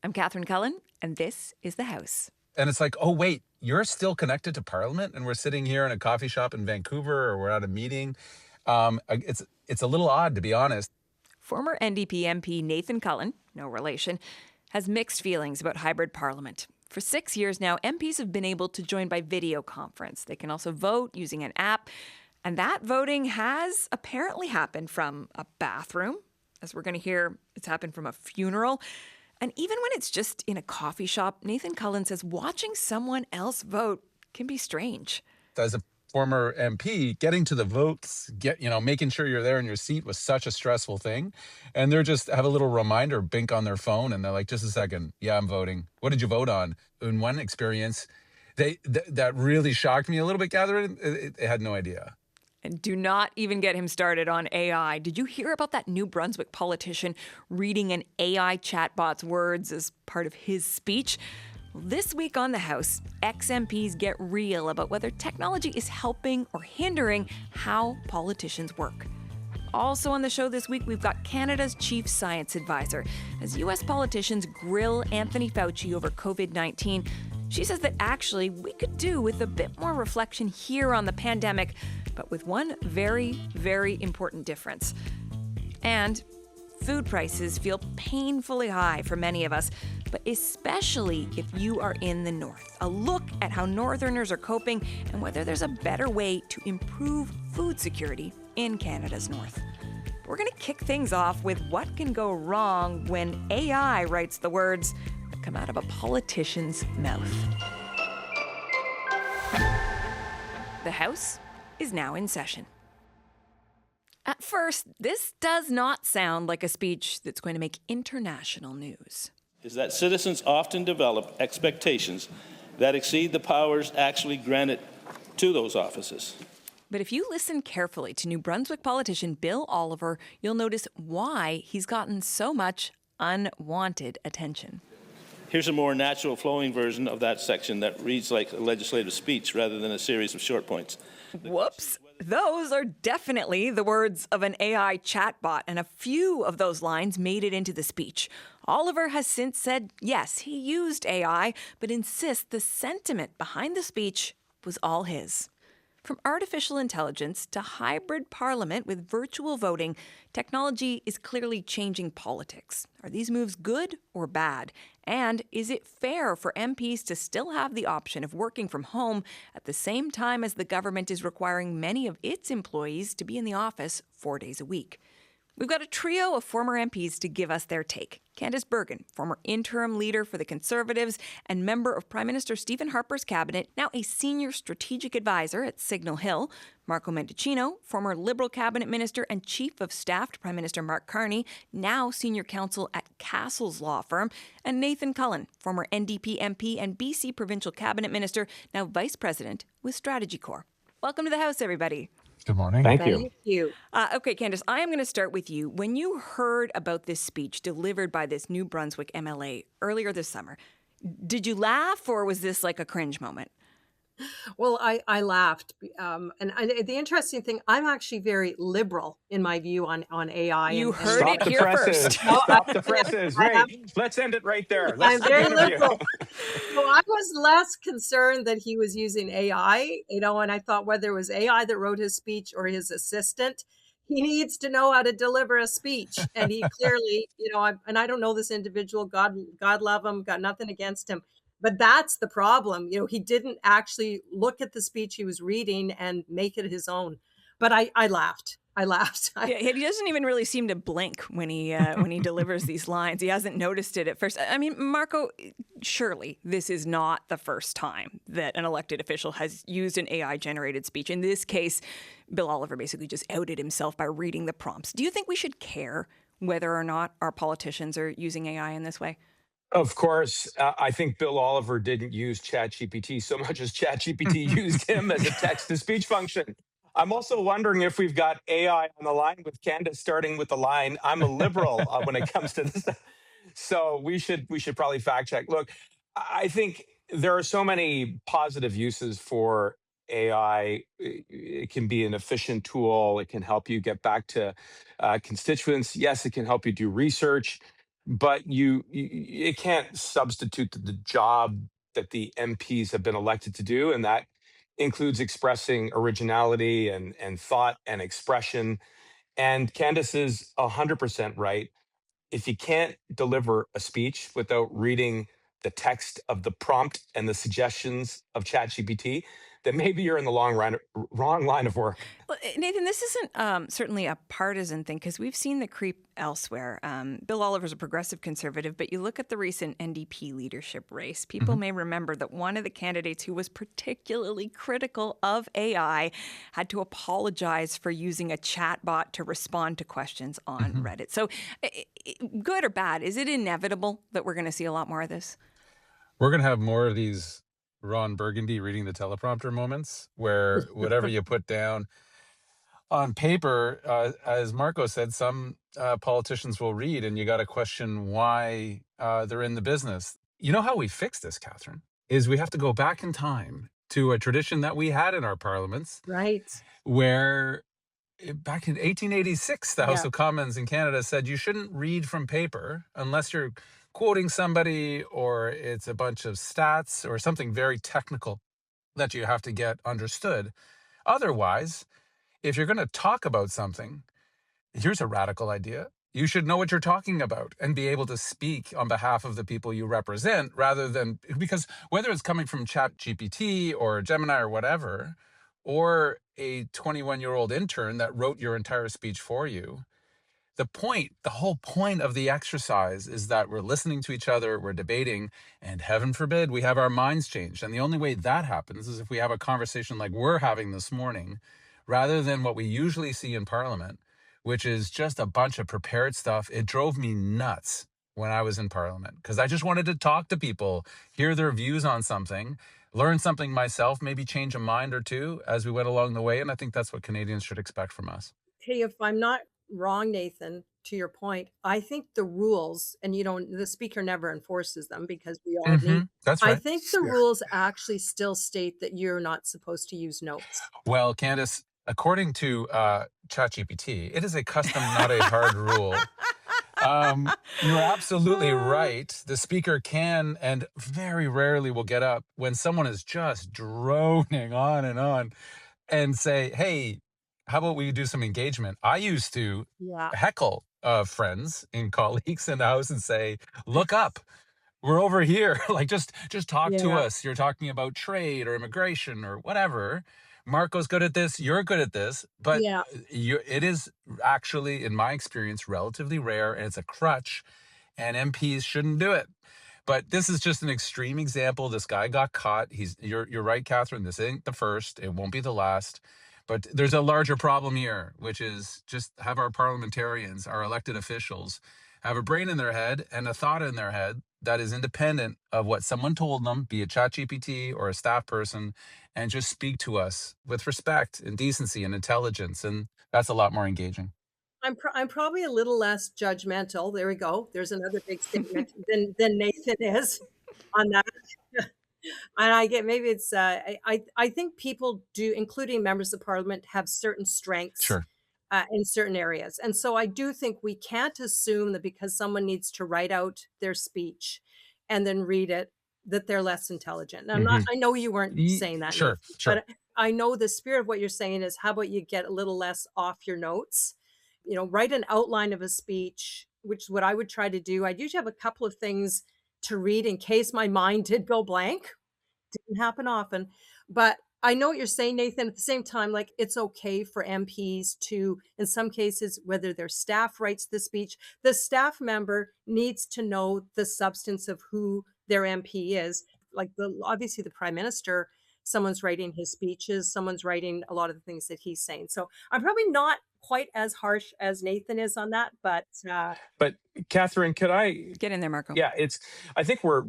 I'm Catherine Cullen, and this is The House. And it's like, oh, wait, you're still connected to Parliament, and we're sitting here in a coffee shop in Vancouver, or we're at a meeting. It's a little odd, to be honest. Former NDP MP Nathan Cullen, no relation, has mixed feelings about hybrid Parliament. For 6 years now, MPs have been able to join by video conference. They can also vote using an app. And that voting has apparently happened from a bathroom. As we're going to hear, it's happened from a funeral. And even when it's just in a coffee shop, Nathan Cullen says watching someone else vote can be strange. As a former MP, getting to the votes, making sure you're there in your seat was such a stressful thing. And they're just have a little reminder bink on their phone, and they're like, just a second, yeah, I'm voting. What did you vote on? In one experience, that really shocked me a little bit, Catherine. They had no idea. And do not even get him started on AI. Did you hear about that New Brunswick politician reading an AI chatbot's words as part of his speech? This week on The House, ex-MPs get real about whether technology is helping or hindering how politicians work. Also on the show this week, we've got Canada's chief science advisor. As U.S. politicians grill Anthony Fauci over COVID-19, she says that actually we could do with a bit more reflection here on the pandemic, but with one very, very important difference. And food prices feel painfully high for many of us, but especially if you are in the north. A look at how northerners are coping and whether there's a better way to improve food security in Canada's north. We're going to kick things off with what can go wrong when AI writes the words that come out of a politician's mouth. The House is now in session. At first, this does not sound like a speech that's going to make international news. Is that citizens often develop expectations that exceed the powers actually granted to those offices. But if you listen carefully to New Brunswick politician Bill Oliver, you'll notice why he's gotten so much unwanted attention. Here's a more natural flowing version of that section that reads like a legislative speech rather than a series of short points. Whoops. Those are definitely the words of an AI chatbot, and a few of those lines made it into the speech. Oliver has since said, yes, he used AI, but insists the sentiment behind the speech was all his. From artificial intelligence to hybrid parliament with virtual voting, technology is clearly changing politics. Are these moves good or bad? And is it fair for MPs to still have the option of working from home at the same time as the government is requiring many of its employees to be in the office 4 days a week? We've got a trio of former MPs to give us their take. Candace Bergen, former interim leader for the Conservatives and member of Prime Minister Stephen Harper's cabinet, now a senior strategic advisor at Signal Hill. Marco Mendicino, former Liberal cabinet minister and chief of staff to Prime Minister Mark Carney, now senior counsel at Castle's law firm. And Nathan Cullen, former NDP MP and BC provincial cabinet minister, now vice president with Strategy Corps. Welcome to the House, everybody. Good morning. Thank you. Okay, Candace, I am going to start with you. When you heard about this speech delivered by this New Brunswick MLA earlier this summer, did you laugh or was this like a cringe moment? Well, I laughed. The interesting thing, I'm actually very liberal in my view on AI. You and heard Stop it the here presses. first. Stop the presses. I am- Great. Let's end it right there. I'm Let's very interview. liberal. So I was less concerned that he was using AI, and I thought whether it was AI that wrote his speech or his assistant, he needs to know how to deliver a speech. And he clearly, I don't know this individual, God love him, got nothing against him. But that's the problem. He didn't actually look at the speech he was reading and make it his own. But I laughed. Yeah, he doesn't even really seem to blink when he delivers these lines. He hasn't noticed it at first. I mean, Marco, surely this is not the first time that an elected official has used an AI-generated speech. In this case, Bill Oliver basically just outed himself by reading the prompts. Do you think we should care whether or not our politicians are using AI in this way? Of course, I think Bill Oliver didn't use ChatGPT so much as ChatGPT used him as a text-to-speech function. I'm also wondering if we've got AI on the line with Candace starting with the line, I'm a liberal when it comes to this. So we should probably fact check. Look, I think there are so many positive uses for AI. It can be an efficient tool. It can help you get back to constituents. Yes, it can help you do research. but it can't substitute the job that the MPs have been elected to do, and that includes expressing originality and thought and expression. And Candace is 100% right. If you can't deliver a speech without reading the text of the prompt and the suggestions of ChatGPT, then maybe you're in the wrong line of work. Well, Nathan, this isn't certainly a partisan thing because we've seen the creep elsewhere. Bill Oliver's a progressive conservative, but you look at the recent NDP leadership race, people may remember that one of the candidates who was particularly critical of AI had to apologize for using a chatbot to respond to questions on Reddit. So, good or bad, is it inevitable that we're going to see a lot more of this? We're going to have more of these Ron Burgundy reading the teleprompter moments where whatever you put down on paper, as Marco said, some politicians will read and you got to question why they're in the business. You know how we fix this, Catherine, is we have to go back in time to a tradition that we had in our parliaments Right. where back in 1886, the House Yeah. of Commons in Canada said you shouldn't read from paper unless you're quoting somebody or it's a bunch of stats or something very technical that you have to get understood. Otherwise, if you're going to talk about something, here's a radical idea. You should know what you're talking about and be able to speak on behalf of the people you represent rather than, because whether it's coming from ChatGPT or Gemini or whatever, or a 21-year-old intern that wrote your entire speech for you, the whole point of the exercise is that we're listening to each other, we're debating, and heaven forbid we have our minds changed. And the only way that happens is if we have a conversation like we're having this morning, rather than what we usually see in Parliament, which is just a bunch of prepared stuff. It drove me nuts when I was in Parliament because I just wanted to talk to people, hear their views on something, learn something myself, maybe change a mind or two as we went along the way. And I think that's what Canadians should expect from us. Hey, if I'm not wrong, Nathan, to your point, I think the rules, and the speaker never enforces them because we all need. That's I right. think the rules actually still state that you're not supposed to use notes. Well, Candace, according to ChatGPT, it is a custom, not a hard rule. You're absolutely right. The speaker can and very rarely will get up when someone is just droning on and say, hey, how about we do some engagement? I used to Yeah. heckle friends and colleagues in the house and say, look up. We're over here. Like, just talk to Yeah. us. You're talking about trade or immigration or whatever. Marco's good at this. You're good at this. But Yeah. it is actually, in my experience, relatively rare, and it's a crutch, and MPs shouldn't do it. But this is just an extreme example. This guy got caught. You're right, Catherine. This ain't the first. It won't be the last. But there's a larger problem here, which is just have our parliamentarians, our elected officials, have a brain in their head and a thought in their head that is independent of what someone told them, be it ChatGPT or a staff person, and just speak to us with respect and decency and intelligence. And that's a lot more engaging. I'm probably a little less judgmental. There we go. There's another big statement than Nathan is on that. And I get maybe it's I think people do, including members of parliament, have certain strengths Sure. in certain areas. And so I do think we can't assume that because someone needs to write out their speech and then read it, that they're less intelligent. And I know you weren't saying that, Sure, Nathan, sure. but I know the spirit of what you're saying is how about you get a little less off your notes? Write an outline of a speech, which is what I would try to do. I'd usually have a couple of things to read in case my mind did go blank. Didn't happen often, but I know what you're saying, Nathan. At the same time, like, it's okay for MPs to, in some cases, whether their staff writes the speech, the staff member needs to know the substance of who their MP is. Like obviously the prime minister, someone's writing his speeches, someone's writing a lot of the things that he's saying. So I'm probably not quite as harsh as Nathan is on that, but But Catherine, could I Get in there, Marco. Yeah, I think we're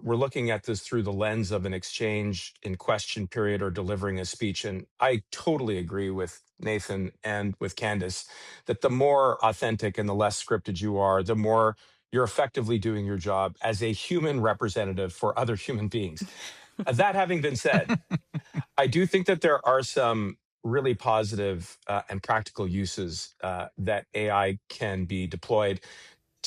looking at this through the lens of an exchange in question period or delivering a speech, and I totally agree with Nathan and with Candace that the more authentic and the less scripted you are, the more you're effectively doing your job as a human representative for other human beings. That having been said, I do think that there are some really positive and practical uses that AI can be deployed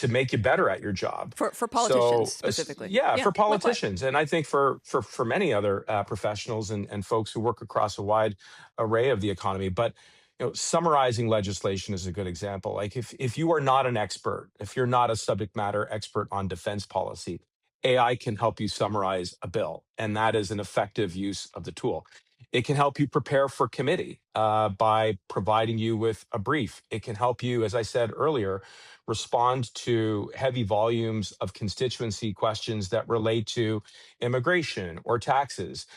to make you better at your job. For politicians specifically. Yeah, Yeah. for What? politicians, and I think for many other professionals and folks who work across a wide array of the economy. But summarizing legislation is a good example. Like if you are not an expert, if you're not a subject matter expert on defense policy, AI can help you summarize a bill, and that is an effective use of the tool. It can help you prepare for committee by providing you with a brief. It can help you, as I said earlier, respond to heavy volumes of constituency questions that relate to immigration or taxes.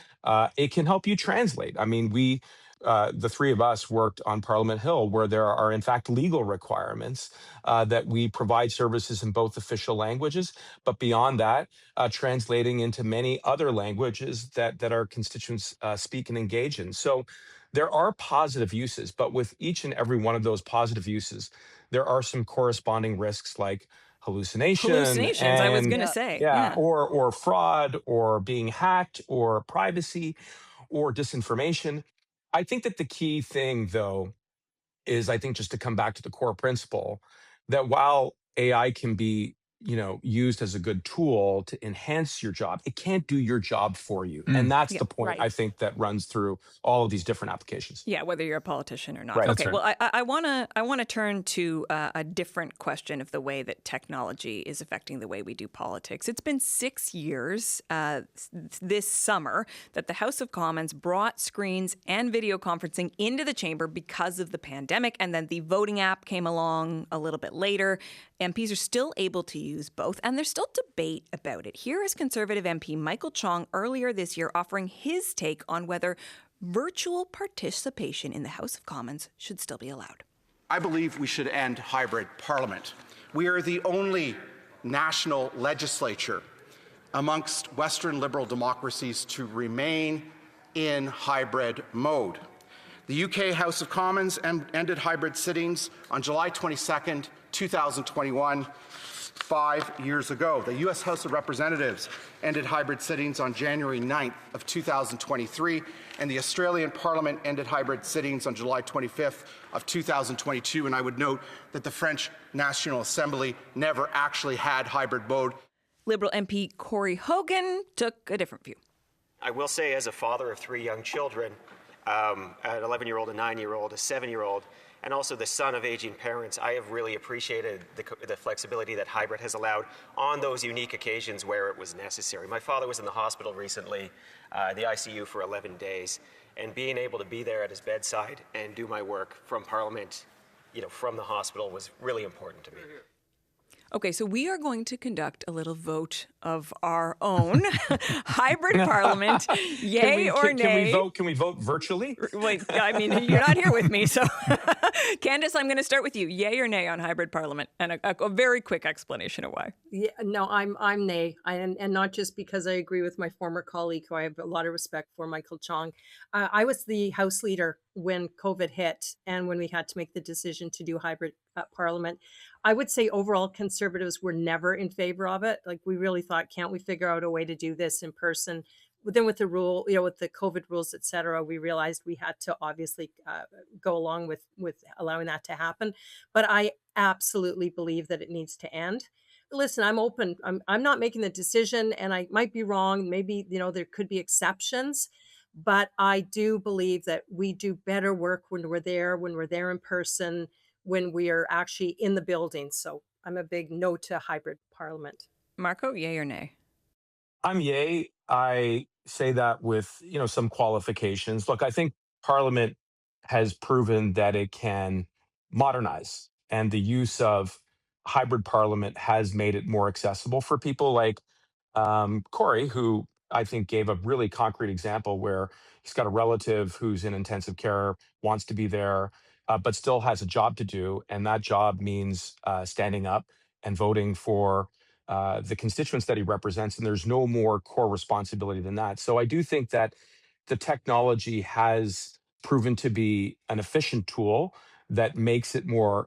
It can help you translate. I mean, the three of us worked on Parliament Hill, where there are, in fact, legal requirements that we provide services in both official languages, but beyond that, translating into many other languages that our constituents speak and engage in. So there are positive uses, but with each and every one of those positive uses, there are some corresponding risks like Hallucinations, I was going to say. Yeah, or fraud, or being hacked, or privacy, or disinformation. I think that the key thing, though, is I think just to come back to the core principle that while AI can be, used as a good tool to enhance your job, it can't do your job for you. And that's the point, I think, that runs through all of these different applications. Yeah, whether you're a politician or not. Right. Okay, well, I want to turn to a different question of the way that technology is affecting the way we do politics. It's been 6 years this summer that the House of Commons brought screens and video conferencing into the chamber because of the pandemic, and then the voting app came along a little bit later. MPs are still able to use both, and there's still debate about it. Here is Conservative MP Michael Chong earlier this year offering his take on whether virtual participation in the House of Commons should still be allowed. I believe we should end hybrid parliament. We are the only national legislature amongst Western liberal democracies to remain in hybrid mode. The UK House of Commons ended hybrid sittings on July 22nd, 2021, 5 years ago. The U.S. House of Representatives ended hybrid sittings on January 9th of 2023, and the Australian Parliament ended hybrid sittings on July 25th of 2022. And I would note that the French National Assembly never actually had hybrid mode. Liberal MP Corey Hogan took a different view. I will say, as a father of 3 young children, an 11-year-old, a 9-year-old, a 7-year-old, and also the son of aging parents, I have really appreciated the flexibility that hybrid has allowed on those unique occasions where it was necessary. My father was in the hospital recently, the ICU for 11 days, and being able to be there at his bedside and do my work from Parliament, from the hospital was really important to me. Okay, so we are going to conduct a little vote of our own hybrid parliament. Yay or nay? Can we vote virtually? Wait, I mean, you're not here with me, so Candace, I'm going to start with you. Yay or nay on hybrid parliament, and a very quick explanation of why. Yeah, no, I'm nay, and not just because I agree with my former colleague, who I have a lot of respect for, Michael Chong. I was the House leader when COVID hit, and when we had to make the decision to do hybrid parliament. I would say overall Conservatives were never in favor of it. Like, we really thought, can't we figure out a way to do this in person? But then with the rule, with the COVID rules, et cetera, we realized we had to obviously go along with allowing that to happen. But I absolutely believe that it needs to end. Listen, I'm open. I'm not making the decision, and I might be wrong. Maybe, there could be exceptions. But I do believe that we do better work when we're there in person, when we are actually in the building. So I'm a big no to hybrid parliament. Marco, yay or nay? I'm yay. I say that with, some qualifications. Look, I think Parliament has proven that it can modernize, and the use of hybrid Parliament has made it more accessible for people like Corey, who I think gave a really concrete example where he's got a relative who's in intensive care, wants to be there, but still has a job to do. And that job means standing up and voting for the constituents that he represents. And there's no more core responsibility than that. So I do think that the technology has proven to be an efficient tool that makes it more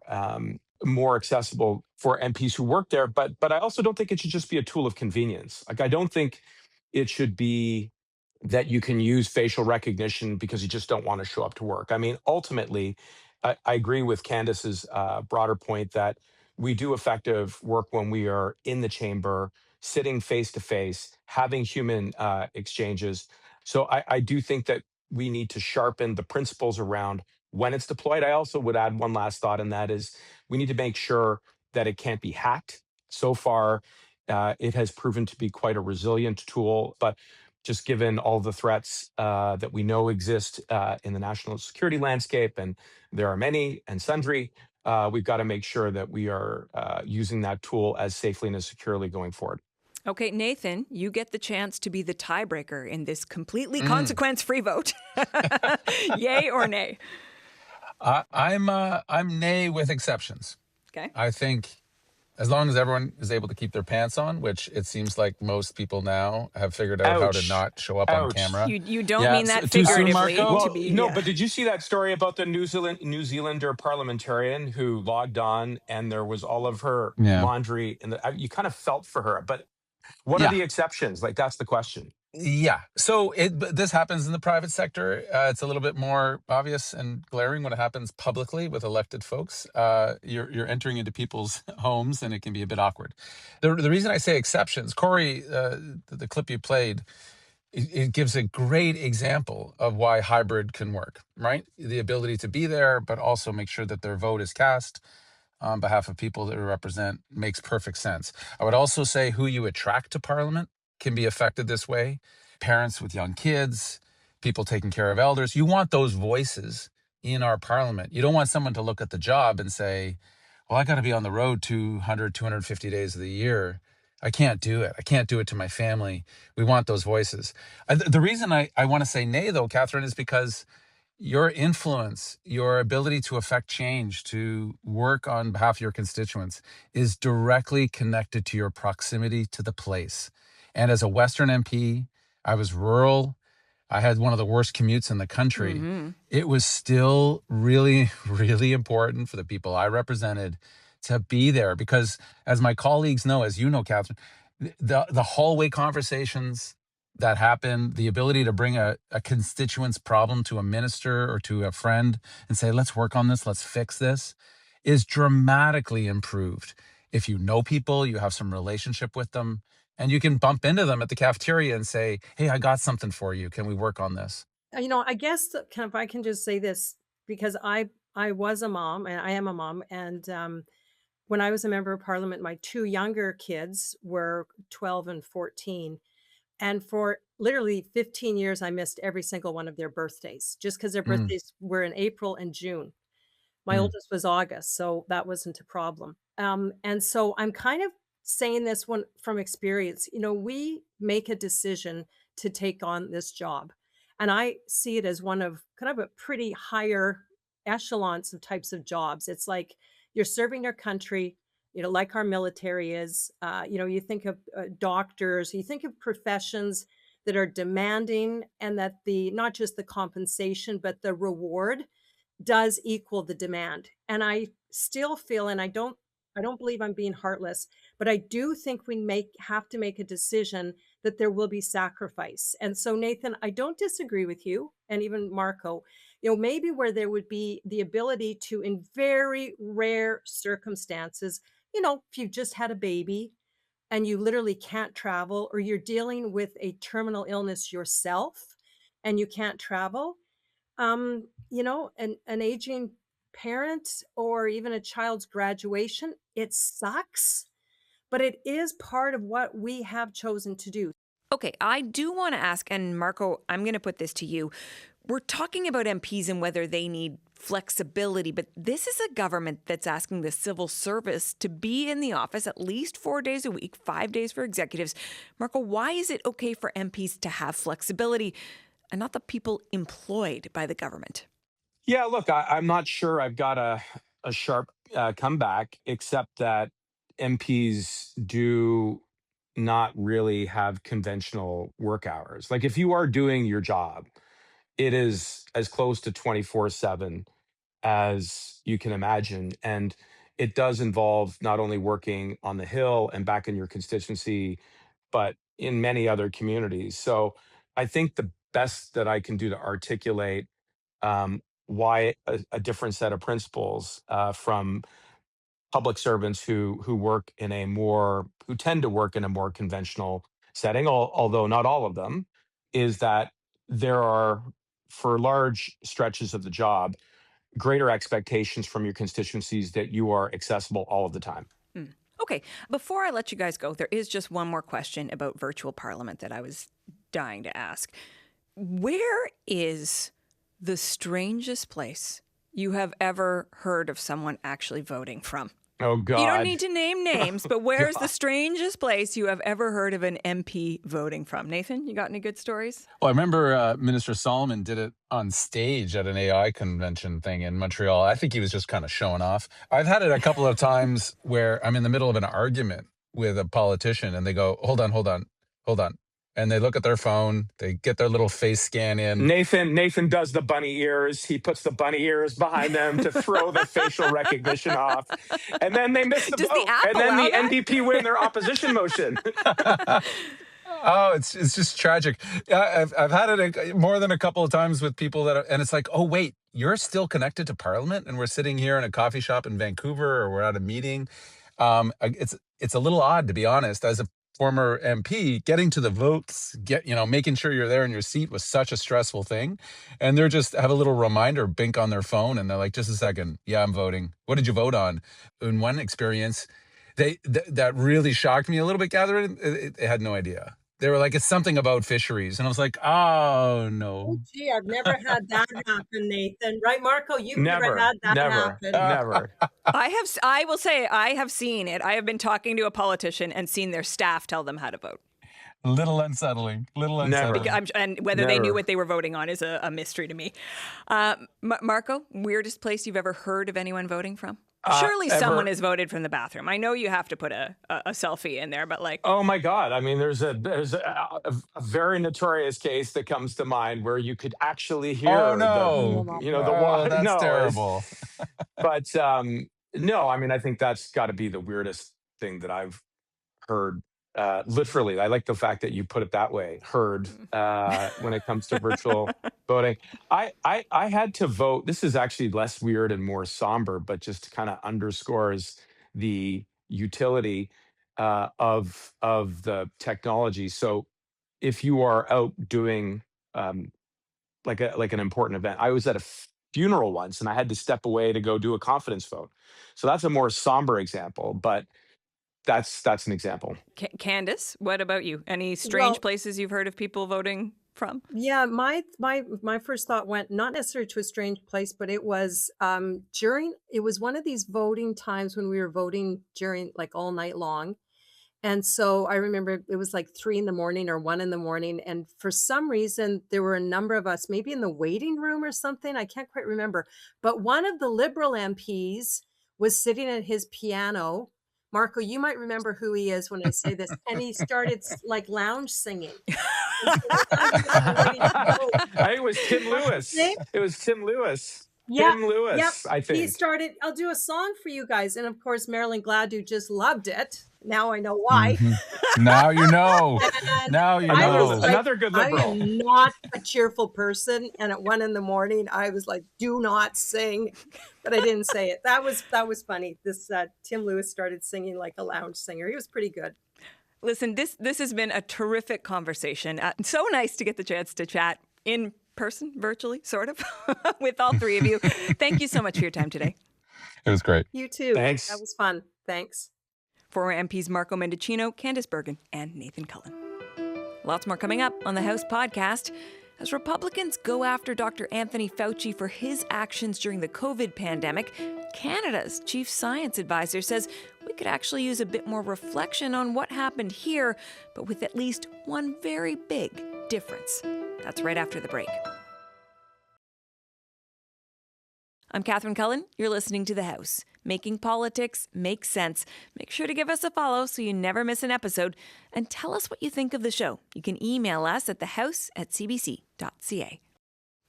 accessible for MPs who work there. But I also don't think it should just be a tool of convenience. Like, I don't think it should be that you can use facial recognition because you just don't want to show up to work. I mean, ultimately, I agree with Candace's broader point that we do effective work when we are in the chamber, sitting face to face, having human exchanges. So I do think that we need to sharpen the principles around when it's deployed. I also would add one last thought, and that is we need to make sure that it can't be hacked. So far, it has proven to be quite a resilient tool, but just given all the threats that we know exist in the national security landscape, and there are many and sundry, we've got to make sure that we are using that tool as safely and as securely going forward. Okay, Nathan, you get the chance to be the tiebreaker in this completely consequence-free vote. Yay or nay? I'm nay with exceptions. Okay. I think as long as everyone is able to keep their pants on, which it seems like most people now have figured out how to Ouch. not show up on Ouch. camera. You don't Yeah, mean that too soon, figuratively. Marco? Well, to be, no, yeah. but did you see that story about the New Zealander parliamentarian who logged on and there was all of her Yeah. laundry, and you kind of felt for her. But what are Yeah. the exceptions? Like, that's the question. Yeah. So but this happens in the private sector. It's a little bit more obvious and glaring when it happens publicly with elected folks. You're entering into people's homes, and it can be a bit awkward. The reason I say exceptions, Corey, the clip you played, it gives a great example of why hybrid can work, right? The ability to be there, but also make sure that their vote is cast on behalf of people that we represent makes perfect sense. I would also say who you attract to Parliament can be affected this way. Parents with young kids, people taking care of elders. You want those voices in our Parliament. You don't want someone to look at the job and say, well, I got to be on the road 250 days of the year. I can't do it. I can't do it to my family. We want those voices. The reason I want to say nay, though, Catherine, is because your influence, your ability to affect change, to work on behalf of your constituents is directly connected to your proximity to the place. And as a Western MP, I was rural. I had one of the worst commutes in the country. It was still really, really important for the people I represented to be there because, as my colleagues know, as you know, Catherine, the hallway conversations that happen, the ability to bring a constituent's problem to a minister or to a friend and say, let's work on this, let's fix this, is dramatically improved. If you know people, you have some relationship with them, and you can bump into them at the cafeteria and say, hey, I got something for you. Can we work on this? I guess if I can just say this, because I was a mom and I am a mom. And when I was a member of parliament, my two younger kids were 12 and 14. And for literally 15 years, I missed every single one of their birthdays just because their Mm, birthdays were in April and June. My mm. oldest was August, so that wasn't a problem. And so I'm kind of saying this one from experience. We make a decision to take on this job, and I see it as one of kind of a pretty higher echelons of types of jobs. It's like you're serving our country, like our military is. You think of doctors, you think of professions that are demanding, and that the not just the compensation, but the reward does equal the demand. And I still feel, and I don't believe I'm being heartless, but I do think we have to make a decision that there will be sacrifice. And so, Nathan, I don't disagree with you, and even Marco, maybe where there would be the ability to, in very rare circumstances, if you've just had a baby and you literally can't travel, or you're dealing with a terminal illness yourself and you can't travel, an aging parent or even a child's graduation, it sucks, but it is part of what we have chosen to do. Okay, I do want to ask, and Marco, I'm going to put this to you. We're talking about MPs and whether they need flexibility, but this is a government that's asking the civil service to be in the office at least 4 days a week, 5 days for executives. Marco, why is it okay for MPs to have flexibility and not the people employed by the government? Yeah, look, I'm not sure I've got a sharp comeback, except that MPs do not really have conventional work hours. Like, if you are doing your job, it is as close to 24/7 as you can imagine. And it does involve not only working on the Hill and back in your constituency, but in many other communities. So I think the best that I can do to articulate why a different set of principles from public servants who tend to work in a more conventional setting, although not all of them, is that there are, for large stretches of the job, greater expectations from your constituencies that you are accessible all of the time. Okay, before I let you guys go, there is just one more question about virtual parliament that I was dying to ask. Where is the strangest place you have ever heard of someone actually voting from? Oh, God. You don't need to name names, but where's the strangest place you have ever heard of an MP voting from? Nathan, you got any good stories? Well, I remember Minister Solomon did it on stage at an AI convention thing in Montreal. I think he was just kind of showing off. I've had it a couple of times where I'm in the middle of an argument with a politician and they go, hold on. And they look at their phone, they get their little face scan in. Nathan does the bunny ears. He puts the bunny ears behind them to throw the facial recognition off. And then they miss the Does vote. the app And then allow the that? NDP win their opposition motion. Oh, it's just tragic. Yeah, I've had it more than a couple of times with people and it's like, oh wait, you're still connected to Parliament, and we're sitting here in a coffee shop in Vancouver, or we're at a meeting. It's a little odd, to be honest, as a former MP. Getting to the votes, making sure you're there in your seat was such a stressful thing, and they're just have a little reminder bink on their phone, and they're like, just a second, yeah, I'm voting. What did you vote on? In one experience, that really shocked me a little bit, Catherine. They had no idea. They were like, it's something about fisheries. And I was like, oh, no. Oh, gee, I've never had that happen, Nathan. Right, Marco? You've never had that happen. Never. I will say I have seen it. I have been talking to a politician and seen their staff tell them how to vote. Little unsettling. Never. And whether they Never. knew what they were voting on is a mystery to me. Marco, weirdest place you've ever heard of anyone voting from? Surely someone has voted from the bathroom. I know you have to put a selfie in there, but like... Oh my God! I mean, there's a very notorious case that comes to mind where you could actually hear the water. That's terrible. But no, I mean, I think that's got to be the weirdest thing that I've heard. Literally, I like the fact that you put it that way. Heard when it comes to virtual voting. I had to vote. This is actually less weird and more somber, but just kind of underscores the utility of the technology. So, if you are out doing like an important event, I was at a funeral once, and I had to step away to go do a confidence vote. So that's a more somber example, but that's an example. Candace, what about you? Any strange places you've heard of people voting from? Yeah, my first thought went not necessarily to a strange place, but it was it was one of these voting times when we were voting during like all night long. And so I remember it was like 3 a.m. or 1 a.m. And for some reason, there were a number of us, maybe in the waiting room or something. I can't quite remember. But one of the Liberal MPs was sitting at his piano. Marco, you might remember who he is when I say this. And he started like lounge singing. I think it was Tim Lewis. It was Tim Lewis. Yeah, Tim Lewis, yep. I think. He started, I'll do a song for you guys. And of course, Marilyn Gladue just loved it. Now I know why. Mm-hmm. Now you know. Now you know. Like, another good Liberal. I am not a cheerful person. And at 1 a.m, I was like, do not sing. But I didn't say it. That was funny. This Tim Lewis started singing like a lounge singer. He was pretty good. Listen, this has been a terrific conversation. So nice to get the chance to chat in person, virtually, sort of, with all three of you. Thank you so much for your time today. It was great. You too. Thanks. That was fun. Thanks. Former MPs Marco Mendicino, Candace Bergen, and Nathan Cullen. Lots more coming up on the House podcast. As Republicans go after Dr. Anthony Fauci for his actions during the COVID pandemic, Canada's chief science advisor says we could actually use a bit more reflection on what happened here, but with at least one very big difference. That's right after the break. I'm Catherine Cullen. You're listening to The House. Making politics make sense. Make sure to give us a follow so you never miss an episode. And tell us what you think of the show. You can email us at thehouse@cbc.ca.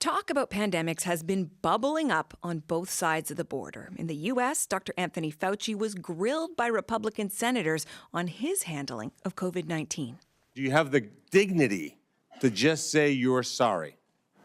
Talk about pandemics has been bubbling up on both sides of the border. In the U.S., Dr. Anthony Fauci was grilled by Republican senators on his handling of COVID-19. Do you have the dignity to just say you're sorry?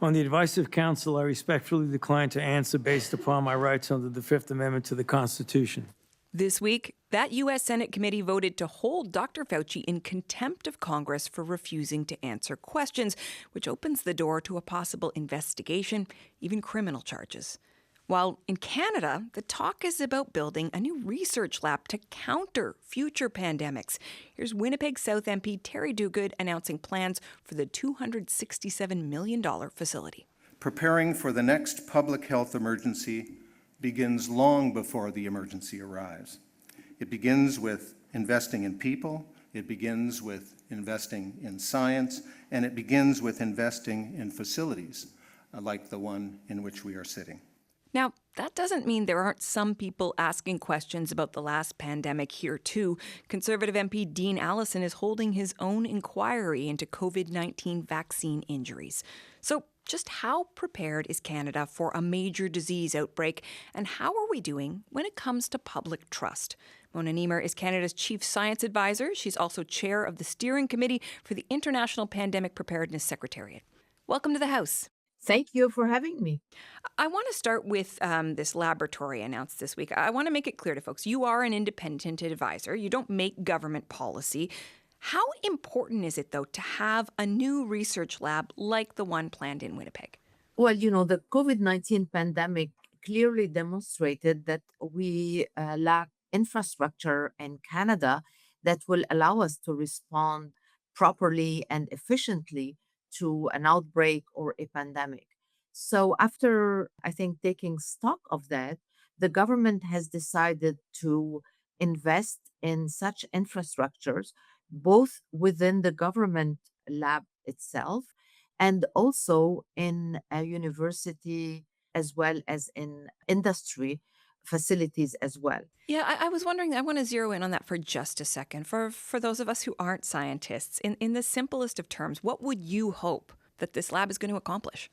On the advice of counsel, I respectfully decline to answer based upon my rights under the Fifth Amendment to the Constitution. This week, that U.S. Senate committee voted to hold Dr. Fauci in contempt of Congress for refusing to answer questions, which opens the door to a possible investigation, even criminal charges. While in Canada, the talk is about building a new research lab to counter future pandemics. Here's Winnipeg South MP Terry Duguid announcing plans for the $267 million facility. Preparing for the next public health emergency begins long before the emergency arrives. It begins with investing in people, it begins with investing in science, and it begins with investing in facilities like the one in which we are sitting. Now, that doesn't mean there aren't some people asking questions about the last pandemic here, too. Conservative MP Dean Allison is holding his own inquiry into COVID-19 vaccine injuries. So, just how prepared is Canada for a major disease outbreak, and how are we doing when it comes to public trust? Mona Nemer is Canada's Chief Science Advisor. She's also chair of the Steering Committee for the International Pandemic Preparedness Secretariat. Welcome to the House. Thank you for having me. I want to start with this laboratory announced this week. I want to make it clear to folks, you are an independent advisor. You don't make government policy. How important is it, though, to have a new research lab like the one planned in Winnipeg? Well, the COVID-19 pandemic clearly demonstrated that we lack infrastructure in Canada that will allow us to respond properly and efficiently to an outbreak or a pandemic. So after, I think, taking stock of that, the government has decided to invest in such infrastructures, both within the government lab itself and also in a university as well as in industry facilities as well. Yeah, I was wondering, I want to zero in on that for just a second. For those of us who aren't scientists, in the simplest of terms, what would you hope that this lab is going to accomplish?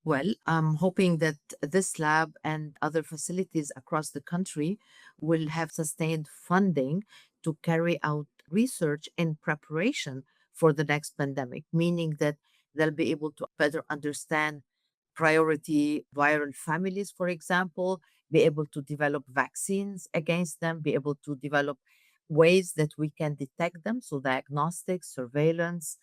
Well, I'm hoping that this lab and other facilities across the country will have sustained funding to carry out research in preparation for the next pandemic, meaning that they'll be able to better understand priority viral families, for example, be able to develop vaccines against them, be able to develop ways that we can detect them, so diagnostics, surveillance,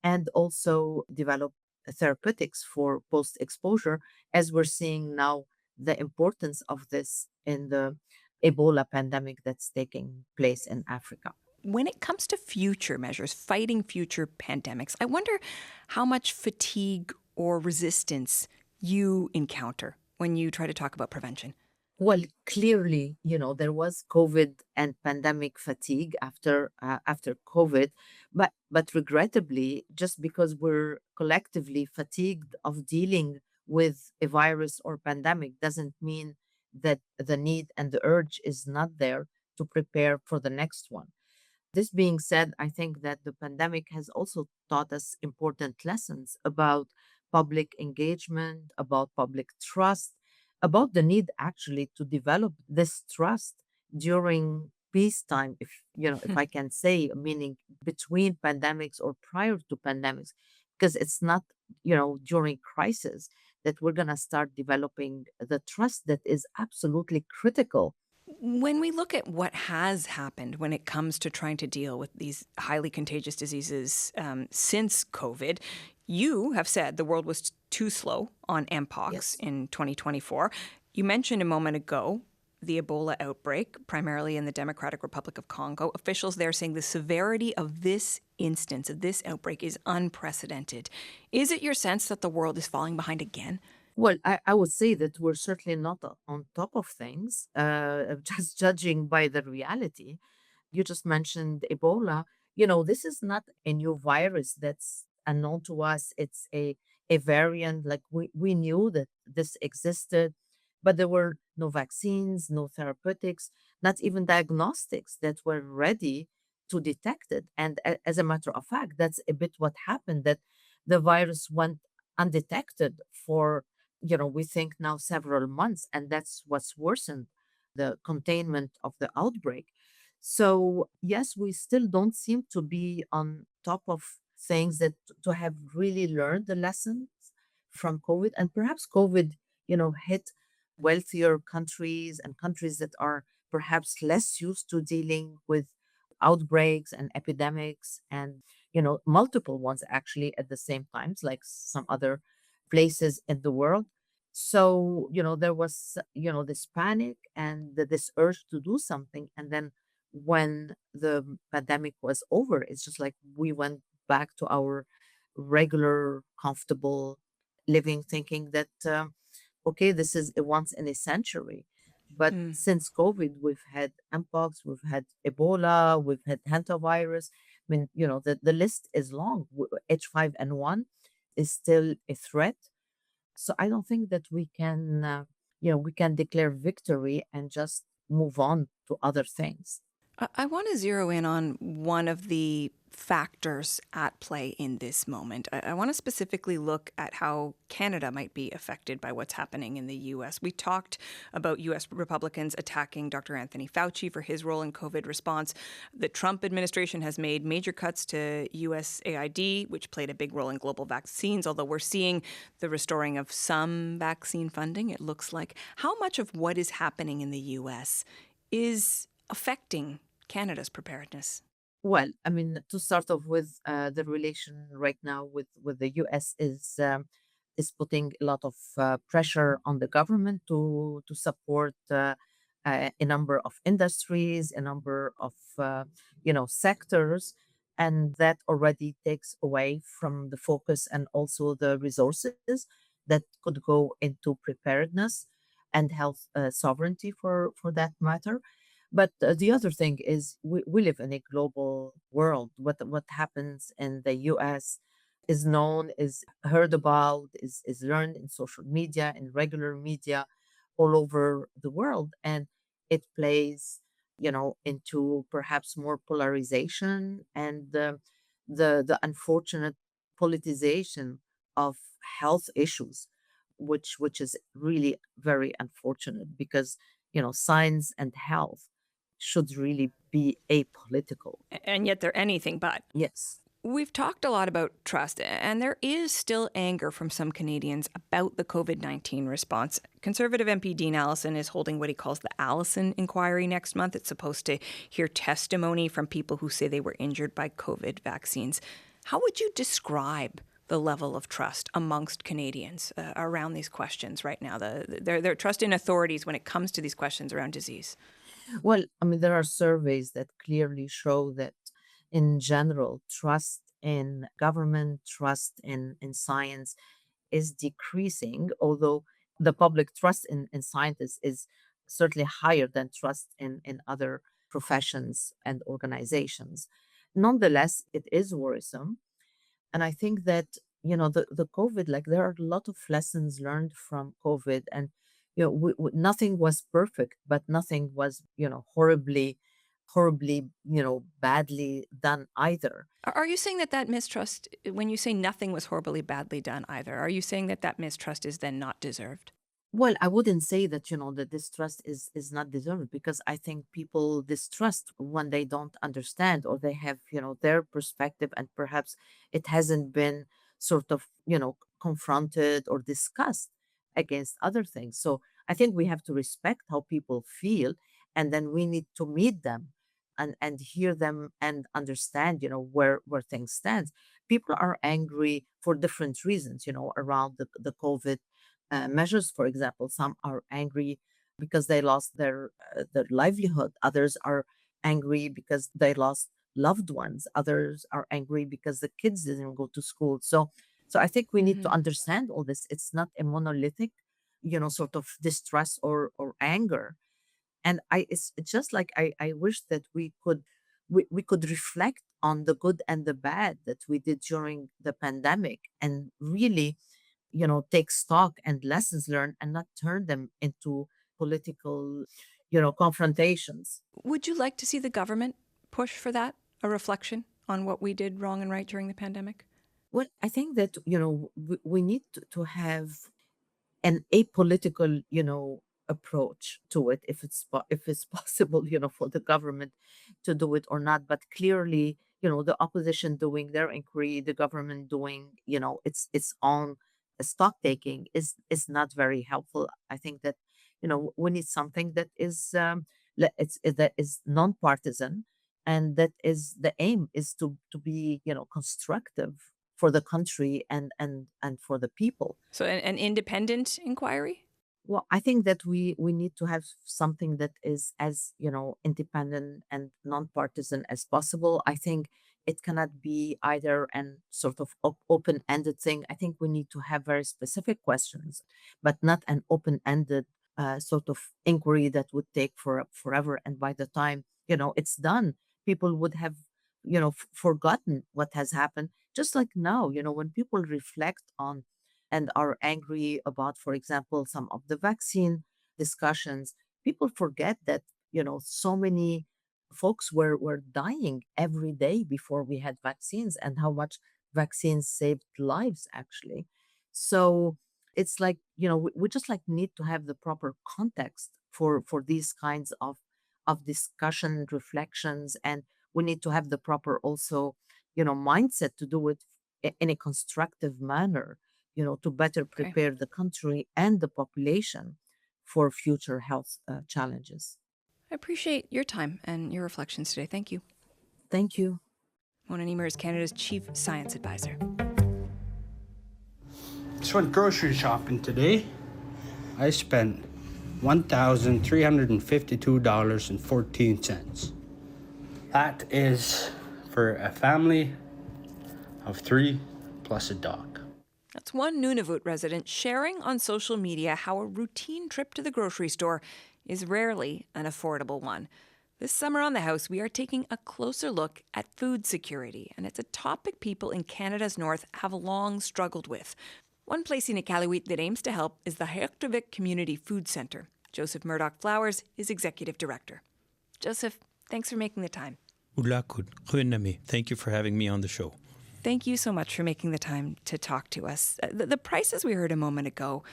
and also develop therapeutics for post-exposure, as we're seeing now the importance of this in the Ebola pandemic that's taking place in Africa. When it comes to future measures, fighting future pandemics, I wonder how much fatigue or resistance you encounter when you try to talk about prevention. Well, clearly, there was COVID and pandemic fatigue after COVID, but regrettably, just because we're collectively fatigued of dealing with a virus or pandemic doesn't mean that the need and the urge is not there to prepare for the next one. This being said, I think that the pandemic has also taught us important lessons about public engagement, about public trust, about the need actually to develop this trust during peacetime, if I can say, meaning between pandemics or prior to pandemics, because it's not, during crisis that we're going to start developing the trust that is absolutely critical. When we look at what has happened when it comes to trying to deal with these highly contagious diseases since COVID, you have said the world was too slow on Mpox Yes. in 2024. You mentioned a moment ago the Ebola outbreak, primarily in the Democratic Republic of Congo. Officials there saying the severity of this instance, of this outbreak, is unprecedented. Is it your sense that the world is falling behind again? Well, I would say that we're certainly not on top of things, just judging by the reality. You just mentioned Ebola. This is not a new virus that's unknown to us. It's a variant. Like we knew that this existed, but there were no vaccines, no therapeutics, not even diagnostics that were ready to detect it. And as a matter of fact, that's a bit what happened, that the virus went undetected for, we think now several months, and that's what's worsened the containment of the outbreak. So yes, we still don't seem to be on top of things that to have really learned the lessons from COVID. And perhaps COVID, hit wealthier countries and countries that are perhaps less used to dealing with outbreaks and epidemics and, multiple ones actually at the same times, like some other places in the world. So, there was, this panic and this urge to do something. And then when the pandemic was over, it's just like we went back to our regular, comfortable living, thinking that, okay, this is a once in a century. But Mm. since COVID, we've had mpox, we've had Ebola, we've had hantavirus. I mean, the list is long. H5N1 is still a threat. So I don't think that we can declare victory and just move on to other things. I want to zero in on one of the factors at play in this moment. I want to specifically look at how Canada might be affected by what's happening in the U.S. We talked about U.S. Republicans attacking Dr. Anthony Fauci for his role in COVID response. The Trump administration has made major cuts to USAID, which played a big role in global vaccines, although we're seeing the restoring of some vaccine funding, it looks like. How much of what is happening in the U.S. is affecting Canada's preparedness? Well, I mean, to start off with, the relation right now with the U.S. is putting a lot of pressure on the government to support a number of industries, a number of sectors, and that already takes away from the focus and also the resources that could go into preparedness and health sovereignty for that matter. But the other thing is we live in a global world. What happens in the US is known, is heard about, is learned in social media, in regular media all over the world. And it plays, into perhaps more polarization and the unfortunate politicization of health issues, which is really very unfortunate because, science and health should really be apolitical. And yet they're anything but. Yes. We've talked a lot about trust, and there is still anger from some Canadians about the COVID-19 response. Conservative MP Dean Allison is holding what he calls the Allison inquiry next month. It's supposed to hear testimony from people who say they were injured by COVID vaccines. How would you describe the level of trust amongst Canadians around these questions right now, their trust in authorities when it comes to these questions around disease? Well, I mean, there are surveys that clearly show that in general, trust in government, trust in science is decreasing, although the public trust in scientists is certainly higher than trust in other professions and organizations. Nonetheless, it is worrisome. And I think that, the COVID, like there are a lot of lessons learned from COVID. And, nothing was perfect, but nothing was, horribly, badly done either. Are you saying that mistrust, when you say nothing was horribly badly done either, are you saying that mistrust is then not deserved? Well, I wouldn't say that, that distrust is not deserved, because I think people distrust when they don't understand or they have, their perspective, and perhaps it hasn't been sort of, confronted or discussed against other things. So I think we have to respect how people feel, and then we need to meet them and hear them and understand, where things stand. People are angry for different reasons, around the COVID measures. For example, some are angry because they lost their livelihood. Others are angry because they lost loved ones. Others are angry because the kids didn't go to school. So I think we need to understand all this. It's not a monolithic, sort of distress or anger. And it's just like I wish that we could reflect on the good and the bad that we did during the pandemic, and really, take stock and lessons learned, and not turn them into political, confrontations. Would you like to see the government push for that, a reflection on what we did wrong and right during the pandemic? Well, I think that, we need to have an apolitical, approach to it, if it's possible, for the government to do it or not. But clearly, the opposition doing their inquiry, the government doing, its own stock taking is not very helpful. I think that, we need something that is that is nonpartisan, and that is the aim is to be constructive for the country and for the people. So an independent inquiry? Well, I think that we need to have something that is as independent and nonpartisan as possible. I think it cannot be either an sort of open-ended thing. I think we need to have very specific questions, but not an open-ended sort of inquiry that would take forever. And by the time it's done, people would have forgotten what has happened. Just like now, when people reflect on and are angry about, for example, some of the vaccine discussions, people forget that, so many folks were dying every day before we had vaccines, and how much vaccines saved lives, actually. So it's like, we just like need to have the proper context for these kinds of discussion, reflections, and we need to have the proper also, mindset to do it in a constructive manner, to better Okay. prepare the country and the population for future health challenges. I appreciate your time and your reflections today. Thank you. Thank you. Mona Nemer is Canada's Chief Science Advisor. Just went grocery shopping today. I spent $1,352.14. That is for a family of 3 plus a dog. That's one Nunavut resident sharing on social media how a routine trip to the grocery store is rarely an affordable one. This summer on The House, we are taking a closer look at food security, and it's a topic people in Canada's north have long struggled with. One place in Iqaluit that aims to help is the Reykjavik Community Food Centre. Joseph Murdoch-Flowers is executive director. Joseph, thanks for making the time. Thank you for having me on the show. Thank you so much for making the time to talk to us. The prices we heard a moment ago,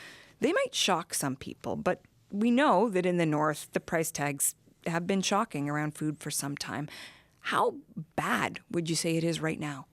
they might shock some people, but we know that in the north, the price tags have been shocking around food for some time. How bad would you say it is right now?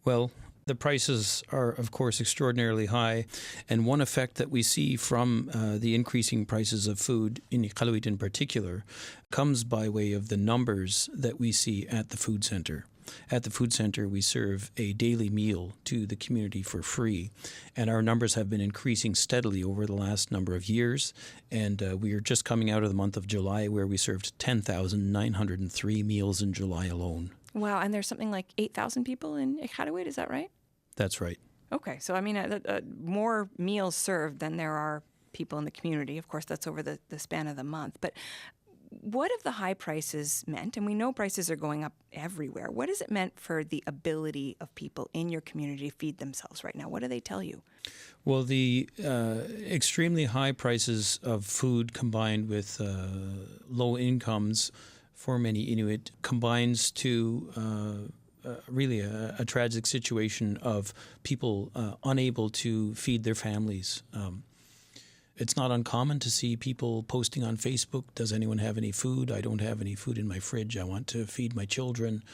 Well, the prices are, of course, extraordinarily high. And one effect that we see from the increasing prices of food, in Iqaluit in particular, comes by way of the numbers that we see at the food centre. At the food centre, we serve a daily meal to the community for free. And our numbers have been increasing steadily over the last number of years. And we are just coming out of the month of July, where we served 10,903 meals in July alone. Wow, and there's something like 8,000 people in Iqaluit, is that right? That's right. Okay, so I mean, more meals served than there are people in the community. Of course, that's over the span of the month. But what have the high prices meant? And we know prices are going up everywhere. What has it meant for the ability of people in your community to feed themselves right now? What do they tell you? Well, the extremely high prices of food combined with low incomes for many Inuit combines to really a tragic situation of people unable to feed their families. It's not uncommon to see people posting on Facebook, does anyone have any food? I don't have any food in my fridge. I want to feed my children.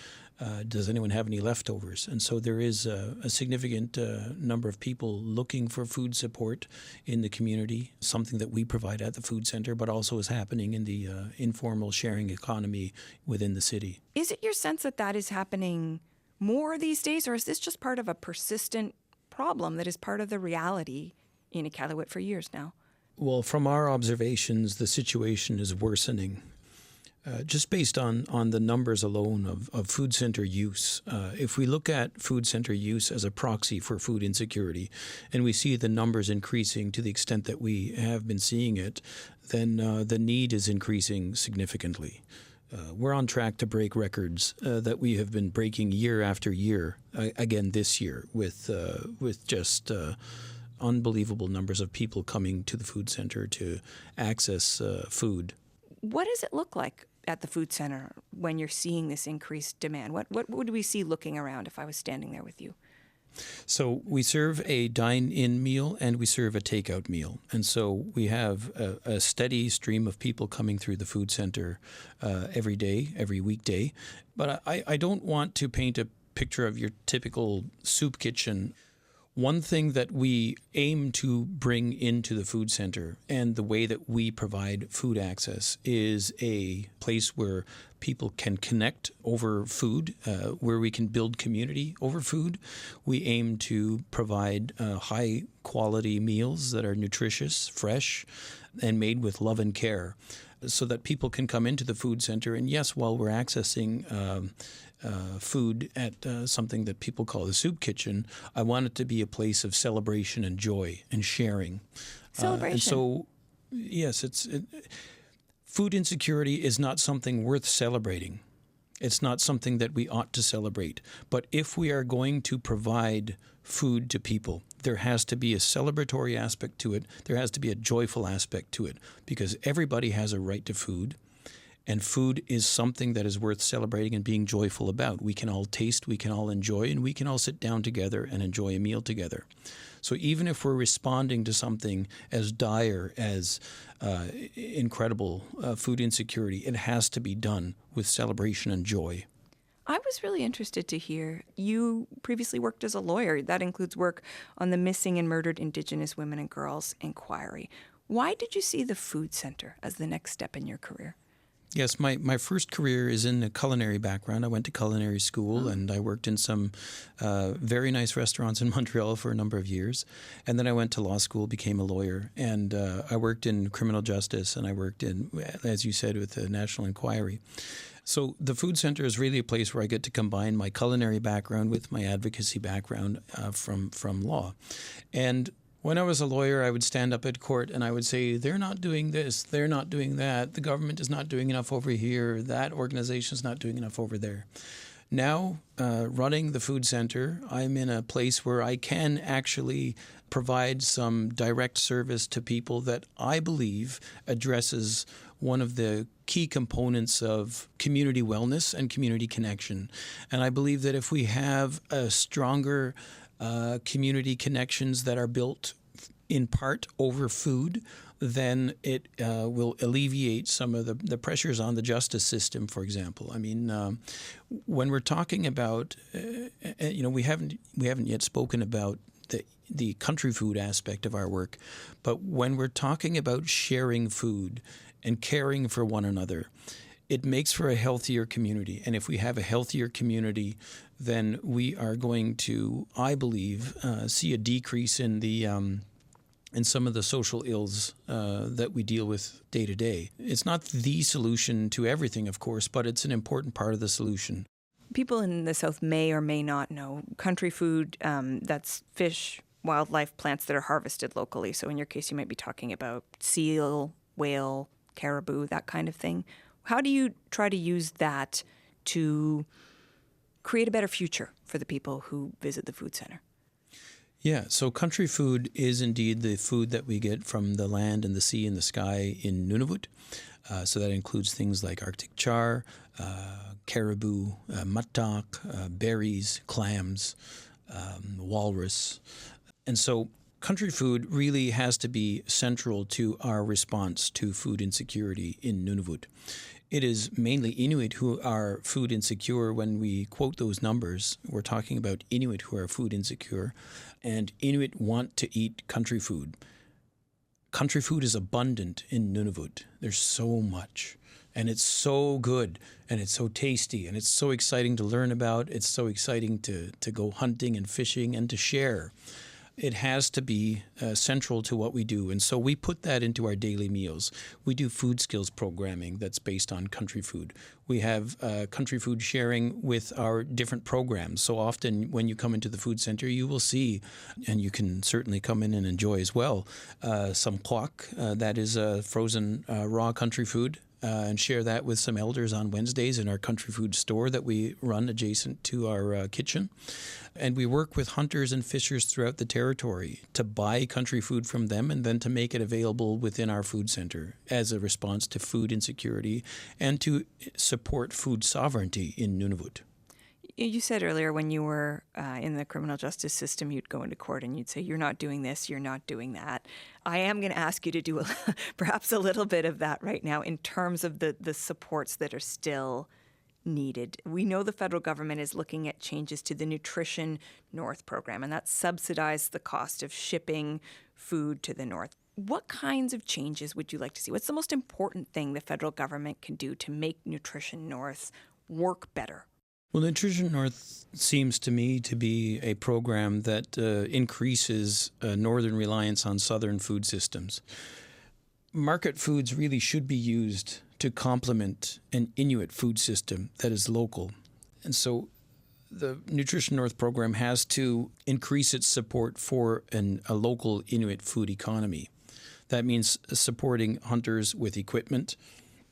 Does anyone have any leftovers? And so there is a significant number of people looking for food support in the community, something that we provide at the food center, but also is happening in the informal sharing economy within the city. Is it your sense that that is happening more these days, or is this just part of a persistent problem that is part of the reality in Iqaluit for years now? Well, from our observations, the situation is worsening. Just based on the numbers alone of food center use, if we look at food center use as a proxy for food insecurity, and we see the numbers increasing to the extent that we have been seeing it, then the need is increasing significantly. We're on track to break records that we have been breaking year after year, again this year, with just unbelievable numbers of people coming to the food center to access food. What does it look like at the food center when you're seeing this increased demand? What would we see looking around if I was standing there with you? So we serve a dine-in meal and we serve a takeout meal. And so we have a steady stream of people coming through the food center every day, every weekday. But I don't want to paint a picture of your typical soup kitchen. One thing that we aim to bring into the food center and the way that we provide food access is a place where people can connect over food, where we can build community over food. We aim to provide high quality meals that are nutritious, fresh, and made with love and care, so that people can come into the food center. And yes, while we're accessing food at something that people call the soup kitchen, I want it to be a place of celebration and joy and sharing. Celebration. And so, yes, food insecurity is not something worth celebrating. It's not something that we ought to celebrate. But if we are going to provide food to people, there has to be a celebratory aspect to it. There has to be a joyful aspect to it, because everybody has a right to food. And food is something that is worth celebrating and being joyful about. We can all taste, we can all enjoy, and we can all sit down together and enjoy a meal together. So even if we're responding to something as dire as incredible food insecurity, it has to be done with celebration and joy. I was really interested to hear you previously worked as a lawyer. That includes work on the Missing and Murdered Indigenous Women and Girls Inquiry. Why did you see the food center as the next step in your career? Yes, my first career is in a culinary background. I went to culinary school and I worked in some very nice restaurants in Montreal for a number of years. And then I went to law school, became a lawyer, and I worked in criminal justice, and I worked in, as you said, with the National Inquiry. So the food center is really a place where I get to combine my culinary background with my advocacy background from law. And when I was a lawyer, I would stand up at court and I would say, they're not doing this, they're not doing that, the government is not doing enough over here, that organization is not doing enough over there. Now, running the food center, I'm in a place where I can actually provide some direct service to people that I believe addresses one of the key components of community wellness and community connection. And I believe that if we have a stronger community connections that are built in part over food, then it will alleviate some of the pressures on the justice system, for example. I mean, when we're talking about, we haven't yet spoken about the country food aspect of our work, but when we're talking about sharing food and caring for one another, it makes for a healthier community. And if we have a healthier community, then we are going to, I believe, see a decrease in the in some of the social ills that we deal with day to day. It's not the solution to everything, of course, but it's an important part of the solution. People in the South may or may not know country food, that's fish, wildlife, plants that are harvested locally. So in your case, you might be talking about seal, whale, caribou, that kind of thing. How do you try to use that to create a better future for the people who visit the food center? Yeah, so country food is indeed the food that we get from the land and the sea and the sky in Nunavut. So that includes things like Arctic char, caribou, mattak, berries, clams, walrus. And so country food really has to be central to our response to food insecurity in Nunavut. It is mainly Inuit who are food insecure. When we quote those numbers, we're talking about Inuit who are food insecure, and Inuit want to eat country food. Country food is abundant in Nunavut. There's so much, and it's so good, and it's so tasty, and it's so exciting to learn about. It's so exciting to go hunting and fishing and to share. It has to be central to what we do. And so we put that into our daily meals. We do food skills programming that's based on country food. We have country food sharing with our different programs. So often when you come into the food center, you will see, and you can certainly come in and enjoy as well, some kwak, that is frozen raw country food. And share that with some elders on Wednesdays in our country food store that we run adjacent to our kitchen. And we work with hunters and fishers throughout the territory to buy country food from them and then to make it available within our food center as a response to food insecurity and to support food sovereignty in Nunavut. You said earlier when you were in the criminal justice system, you'd go into court and you'd say, you're not doing this, you're not doing that. I am going to ask you to do perhaps a little bit of that right now in terms of the supports that are still needed. We know the federal government is looking at changes to the Nutrition North program, and that subsidizes the cost of shipping food to the North. What kinds of changes would you like to see? What's the most important thing the federal government can do to make Nutrition North work better? Well, Nutrition North seems to me to be a program that increases northern reliance on southern food systems. Market foods really should be used to complement an Inuit food system that is local. And so the Nutrition North program has to increase its support for a local Inuit food economy. That means supporting hunters with equipment,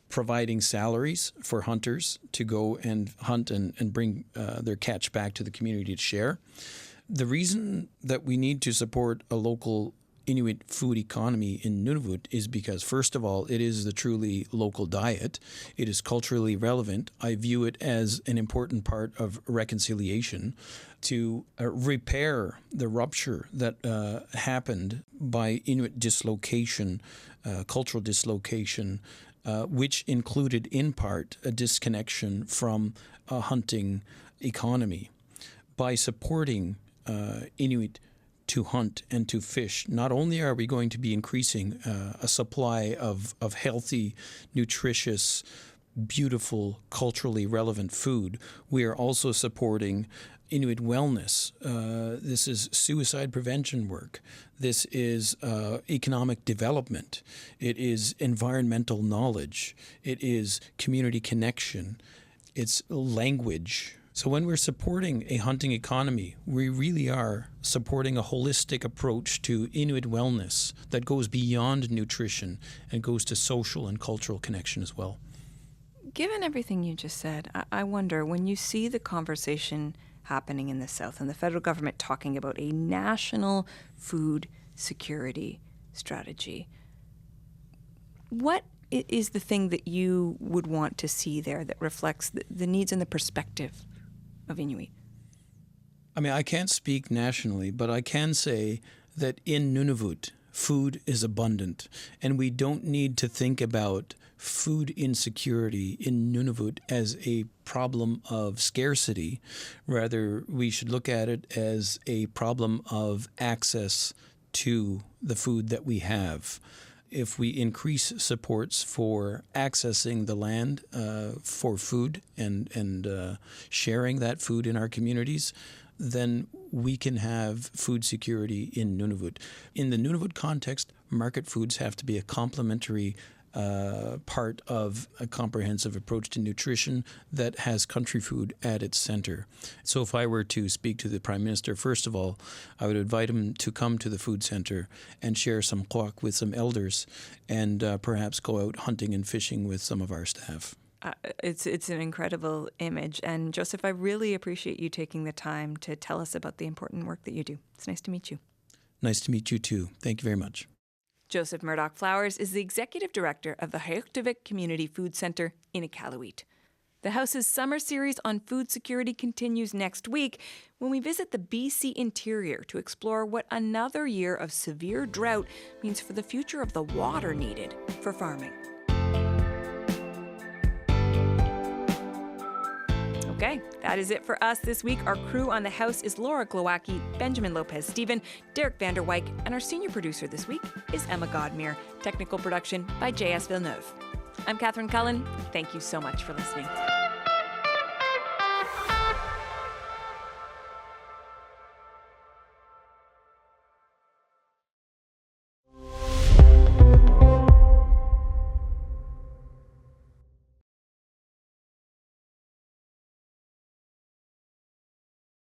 providing salaries for hunters to go and hunt and bring their catch back to the community to share. The reason that we need to support a local Inuit food economy in Nunavut is because, first of all, it is the truly local diet. It is culturally relevant. I view it as an important part of reconciliation to repair the rupture that happened by Inuit dislocation, cultural dislocation, which included in part a disconnection from a hunting economy. By supporting Inuit to hunt and to fish, not only are we going to be increasing a supply of healthy, nutritious, beautiful, culturally relevant food, we are also supporting Inuit wellness. This is suicide prevention work. This is economic development. It is environmental knowledge. It is community connection. It's language. So when we're supporting a hunting economy, we really are supporting a holistic approach to Inuit wellness that goes beyond nutrition and goes to social and cultural connection as well. Given everything you just said, I wonder, when you see the conversation happening in the South and the federal government talking about a national food security strategy, what is the thing that you would want to see there that reflects the needs and the perspective of Inuit? I mean, I can't speak nationally, but I can say that in Nunavut, food is abundant, and we don't need to think about food insecurity in Nunavut as a problem of scarcity. Rather, we should look at it as a problem of access to the food that we have. If we increase supports for accessing the land for food and sharing that food in our communities, then we can have food security in Nunavut. In the Nunavut context, market foods have to be a complementary part of a comprehensive approach to nutrition that has country food at its center. So if I were to speak to the Prime Minister, first of all, I would invite him to come to the food center and share some kwak with some elders and perhaps go out hunting and fishing with some of our staff. It's an incredible image. And Joseph, I really appreciate you taking the time to tell us about the important work that you do. It's nice to meet you. Nice to meet you too. Thank you very much. Joseph Murdoch-Flowers is the Executive Director of the Hayuktivik Community Food Centre in Iqaluit. The House's summer series on food security continues next week when we visit the BC interior to explore what another year of severe drought means for the future of the water needed for farming. Okay, that is it for us this week. Our crew on the House is Laura Glowacki, Benjamin Lopez-Stephen, Derek Vander Wyk, and our senior producer this week is Emma Godmere. Technical production by J.S. Villeneuve. I'm Catherine Cullen. Thank you so much for listening.